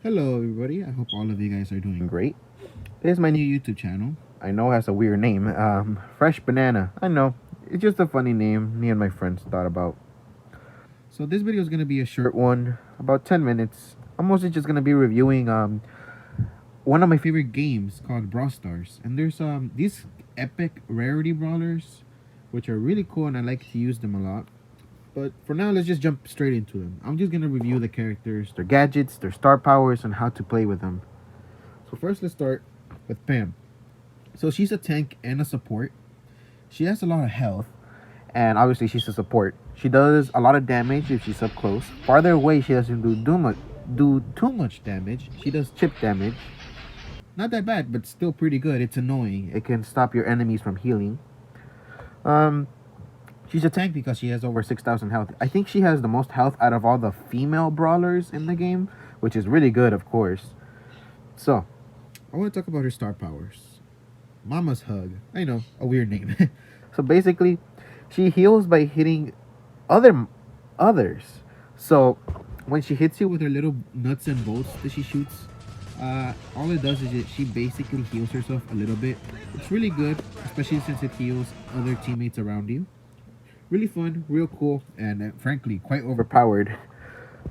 Hello everybody, I hope all of you guys are doing great. This is my new YouTube channel. I know it has a weird name, Fresh Banana. I know, it's just a funny name me and my friends thought about. So this video is going to be a short one, about 10 minutes. I'm mostly just going to be reviewing one of my favorite games called Brawl Stars. And there's these epic rarity brawlers, which are really cool and I like to use them a lot. But for now, let's just jump straight into them. I'm just going to review the characters, their gadgets, their star powers, and how to play with them. So first, let's start with Pam. So she's a tank and a support. She has a lot of health, and obviously she's a support. She does a lot of damage if she's up close. Farther away, she doesn't do too much damage. She does chip damage. Not that bad, but still pretty good. It's annoying. It can stop your enemies from healing. Um, She's a tank because she has over 6,000 health. I think she has the most health out of all the female brawlers in the game, which is really good, of course. So, I want to talk about her star powers. Mama's Hug. I know, a weird name. So basically, she heals by hitting others. So, when she hits you with her little nuts and bolts that she shoots, all it does is she basically heals herself a little bit. It's really good, especially since it heals other teammates around you. Really fun, real cool, and frankly, quite overpowered.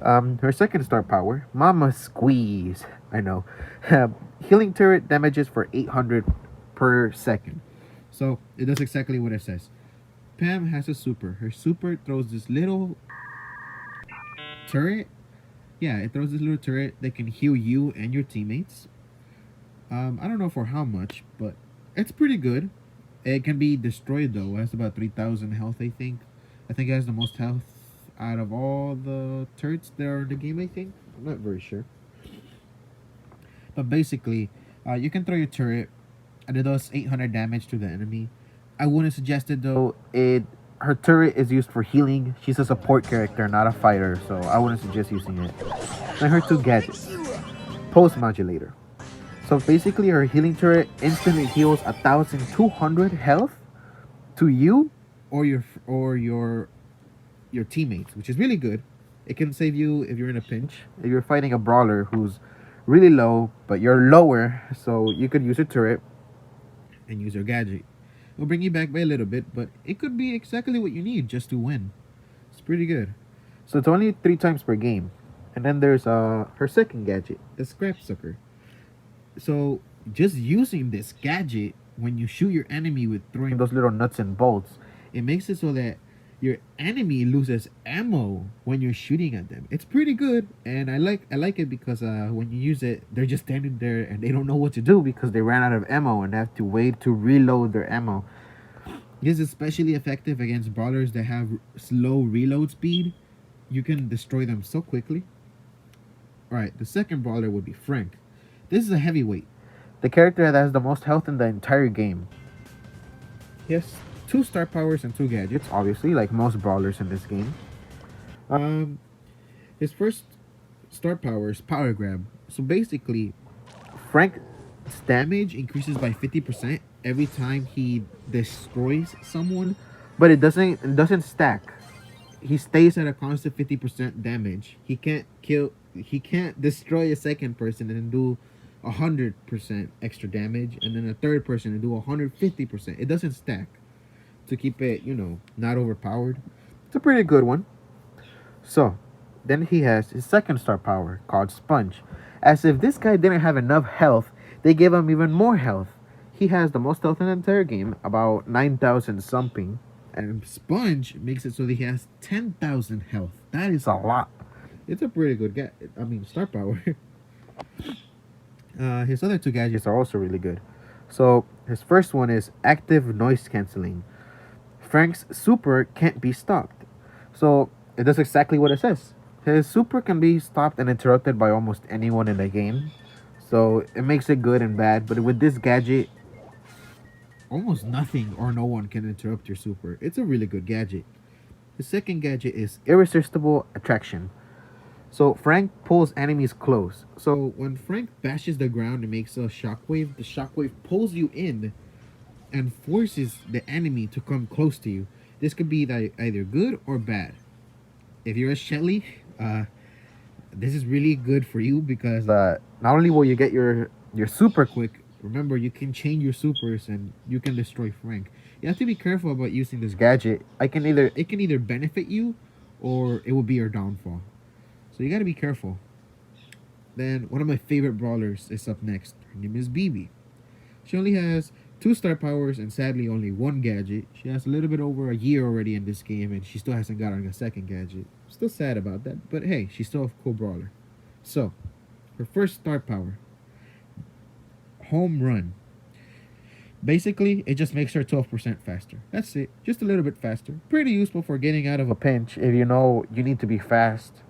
Her second star power, Mama Squeeze. I know. Healing turret damages for 800 per second. So, it does exactly what it says. Pam has a super. Her super throws this little turret. Yeah, it throws this little turret that can heal you and your teammates. I don't know for how much, but it's pretty good. It can be destroyed though. It has about 3,000 health, I think. I think it has the most health out of all the turrets that are in the game, I think. I'm not very sure. But basically, you can throw your turret and it does 800 damage to the enemy. I wouldn't suggest it though. Her turret is used for healing. She's a support character, not a fighter, so I wouldn't suggest using it. And her two gadgets. Pulse Modulator. So basically, her healing turret instantly heals 1,200 health to you or your teammates, which is really good. It can save you if you're in a pinch. If you're fighting a brawler who's really low, but you're lower, so you could use your turret and use your gadget. It'll bring you back by a little bit, but it could be exactly what you need just to win. It's pretty good. So it's only 3 times per game. And then there's her second gadget, the Scrap Sucker. So just using this gadget when you shoot your enemy with throwing those little nuts and bolts, it makes it so that your enemy loses ammo when you're shooting at them. It's pretty good, and I like it because when you use it, they're just standing there and they don't know what to do because they ran out of ammo and have to wait to reload their ammo. This is especially effective against brawlers that have slow reload speed. You can destroy them so quickly. Alright, the second brawler would be Frank. This is a heavyweight. The character that has the most health in the entire game. He has 2 star powers and 2 gadgets, obviously, like most brawlers in this game. Um, his first star power is Power Grab. So basically, Frank's damage increases by 50% every time he destroys someone, but it doesn't stack. He stays at a constant 50% damage. He can't destroy a second person and do 100% extra damage, and then a third person and do 150%. It doesn't stack to keep it, not overpowered. It's a pretty good one. So, then he has his second star power called Sponge. As if this guy didn't have enough health, they gave him even more health. He has the most health in the entire game, about 9,000 something. And Sponge makes it so that he has 10,000 health. That is a lot. It's a pretty good star power. His other 2 gadgets are also really good. So, his first one is active noise cancelling. Frank's super can't be stopped. So, it does exactly what it says. His super can be stopped and interrupted by almost anyone in the game. So, it makes it good and bad. But with this gadget, almost nothing or no one can interrupt your super. It's a really good gadget. The second gadget is Irresistible Attraction. So Frank pulls enemies close. So when Frank bashes the ground and makes a shockwave, the shockwave pulls you in and forces the enemy to come close to you. This could be either good or bad. If you're a Shelly, this is really good for you because not only will you get your super quick, remember you can change your supers and you can destroy Frank. You have to be careful about using this gadget. It can either benefit you or it will be your downfall. So you got to be careful. Then one of my favorite brawlers is up next. Her name is BB. She only has two star powers and sadly only one gadget. She has a little bit over a year already in this game and she still hasn't gotten a second gadget. Still sad about that, but hey, she's still a cool brawler. So, her first star power, home run. Basically, it just makes her 12% faster. That's it. Just a little bit faster. Pretty useful for getting out of a pinch if you know you need to be fast.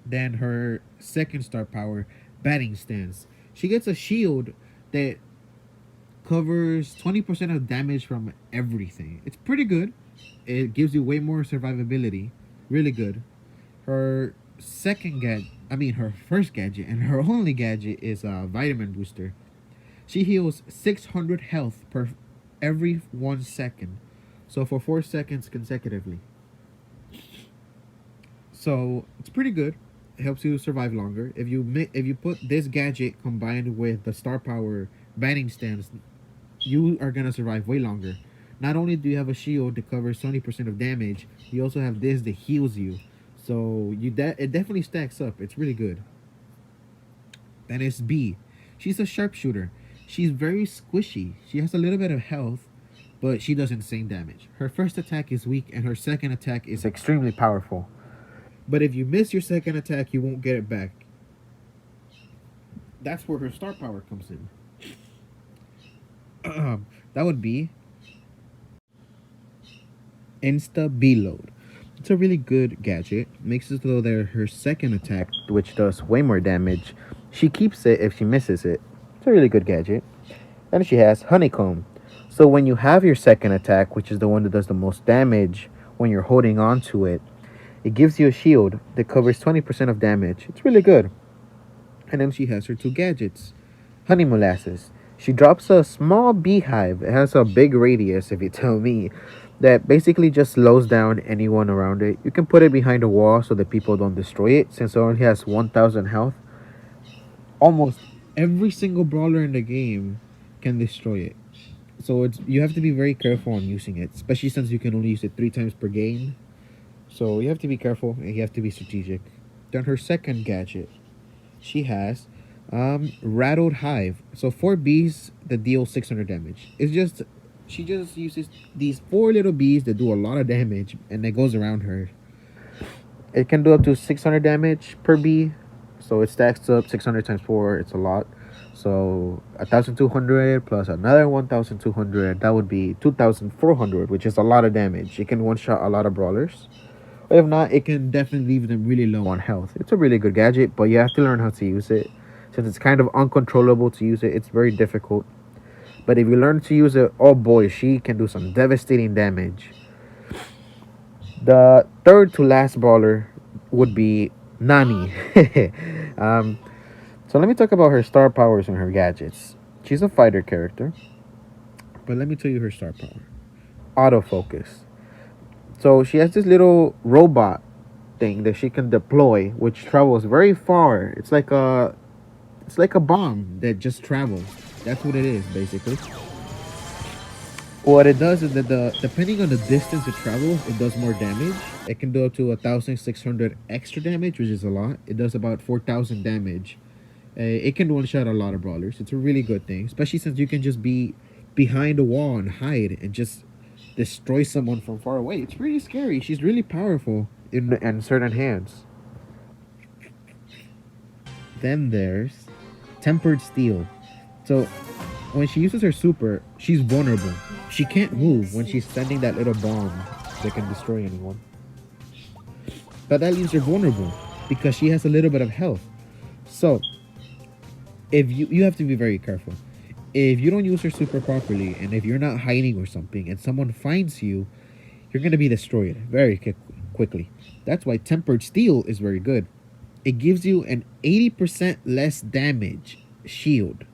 Then her second star power, batting stance. She gets a shield that covers 20% of damage from everything. It's pretty good. It gives you way more survivability. Really good. Her her first gadget and her only gadget is a vitamin booster. She heals 600 health per every 1 second. So for 4 seconds consecutively. So it's pretty good. It helps you survive longer. If you put this gadget combined with the star power batting stance, you are gonna survive way longer. Not only do you have a shield that covers 20% of damage, you also have this that heals you. So it definitely stacks up. It's really good. Then it's B. She's a sharpshooter. She's very squishy. She has a little bit of health, but she does insane damage. Her first attack is weak and her second attack is extremely powerful. But if you miss your second attack, you won't get it back. That's where her star power comes in. That would be Insta Load. It's a really good gadget. Makes it so that her second attack, which does way more damage, she keeps it if she misses it. It's a really good gadget. And she has Honeycomb. So when you have your second attack, which is the one that does the most damage, when you're holding on to it, it gives you a shield that covers 20% of damage. It's really good. And then she has her two gadgets. Honey Molasses. She drops a small beehive. It has a big radius, if you tell me, that basically just slows down anyone around it. You can put it behind a wall so that people don't destroy it, since it only has 1,000 health. Almost every single brawler in the game can destroy it. So you have to be very careful on using it, especially since you can only use it 3 times per game. So you have to be careful and you have to be strategic. Then her second gadget, she has Rattled Hive. So 4 bees that deal 600 damage. She just uses these 4 little bees that do a lot of damage and it goes around her. It can do up to 600 damage per bee. So it stacks up 600 times 4. It's a lot. So 1,200 plus another 1,200. That would be 2,400, which is a lot of damage. It can one-shot a lot of brawlers. If not, it can definitely leave them really low on health. It's a really good gadget, but you have to learn how to use it. Since it's kind of uncontrollable to use it, it's very difficult. But if you learn to use it, oh boy, she can do some devastating damage. The third to last brawler would be Nani. So let me talk about her star powers and her gadgets. She's a fighter character, but let me tell you her star power. Autofocus. So she has this little robot thing that she can deploy, which travels very far. It's like a bomb that just travels. That's what it is, basically. What it does is that depending on the distance it travels, it does more damage. It can do up to 1,600 extra damage, which is a lot. It does about 4,000 damage. It can one-shot a lot of brawlers. It's a really good thing, especially since you can just be behind a wall and hide and just destroy someone from far away. It's really scary. She's really powerful in certain hands. Then there's Tempered Steel. So when she uses her super, she's vulnerable. She can't move when she's sending that little bomb that can destroy anyone. But that leaves her vulnerable because she has a little bit of health. So if you have to be very careful. If you don't use her super properly, and if you're not hiding or something, and someone finds you, you're gonna be destroyed very quickly. That's why Tempered Steel is very good. It gives you an 80% less damage shield.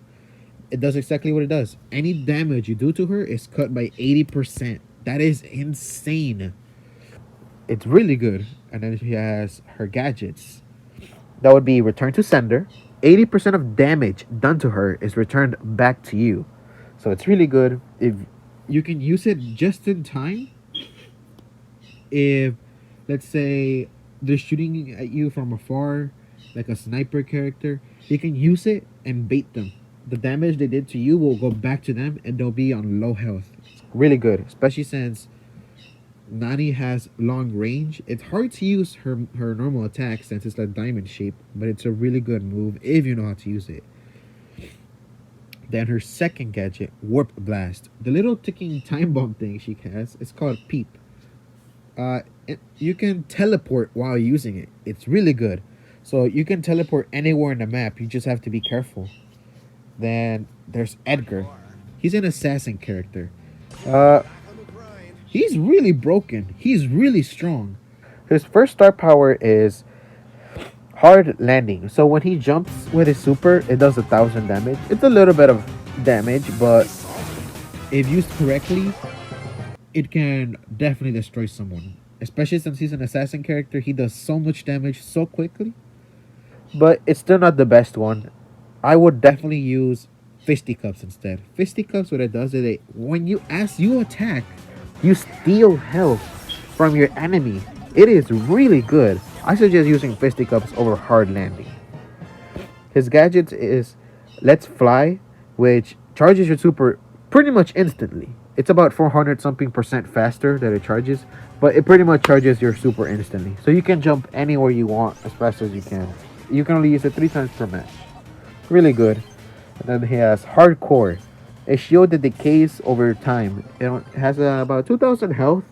It does exactly what it does. Any damage you do to her is cut by 80%. That is insane. It's really good. And then she has her gadgets. That would be return to sender. 80% of damage done to her is returned back to you. So it's really good. If you can use it just in time, if let's say they're shooting at you from afar, like a sniper character, you can use it and bait them. The damage they did to you will go back to them and they'll be on low health. It's really good, especially since Nani has long range. It's hard to use her normal attack since it's like diamond shape, but it's a really good move if you know how to use it. Then her second gadget, Warp Blast. The little ticking time bomb thing she has, it's called Peep. You can teleport while using it. It's really good. So you can teleport anywhere in the map. You just have to be careful. Then there's Edgar. He's an assassin character. Uh, he's really broken. He's really strong. His first star power is hard landing. So when he jumps with his super, it does 1,000 damage. It's a little bit of damage, but if used correctly, it can definitely destroy someone. Especially since he's an assassin character, he does so much damage so quickly. But it's still not the best one. I would definitely use fisticuffs instead. Fisticuffs, what it does is when you attack, you steal health from your enemy. It is really good. I suggest using fisticuffs over hard landing. His gadget is Let's Fly, which charges your super pretty much instantly. It's about 400 something percent faster that it charges, but it pretty much charges your super instantly. So you can jump anywhere you want as fast as you can. You can only use it 3 times per match. Really good. And then he has Hardcore, a shield that decays over time. It has about 2,000 health,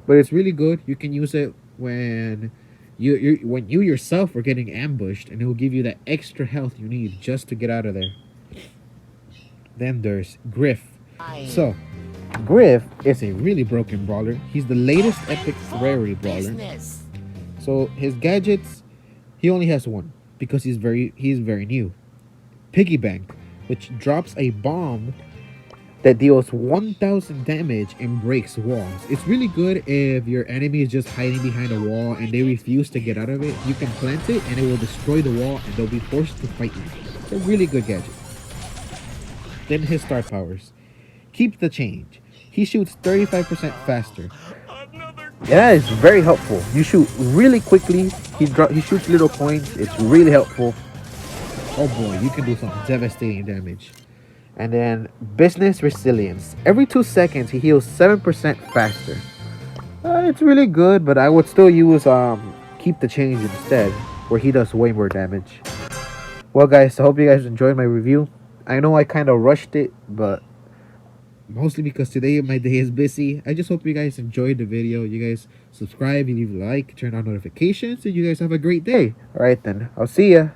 but it's really good. You can use it when when you yourself are getting ambushed, and it will give you that extra health you need just to get out of there. Then there's Griff. So, Griff is a really broken brawler. He's the latest epic rarity brawler. So his gadgets, he only has one because he's very new. Piggy Bank, which drops a bomb that deals 1,000 damage and breaks walls. It's really good if your enemy is just hiding behind a wall and they refuse to get out of it. You can plant it and it will destroy the wall and they'll be forced to fight you. It's a really good gadget. Then his star powers. Keep the change. He shoots 35% faster. Yeah, it's very helpful. You shoot really quickly. He shoots little coins. It's really helpful. Oh boy, you can do some devastating damage. And then Business Resilience. Every 2 seconds, he heals 7% faster. It's really good, but I would still use Keep the Change instead, where he does way more damage. Well, guys, I hope you guys enjoyed my review. I know I kind of rushed it, but mostly because today my day is busy. I just hope you guys enjoyed the video. You guys subscribe, you leave a like, turn on notifications, and you guys have a great day. Alright then, I'll see ya.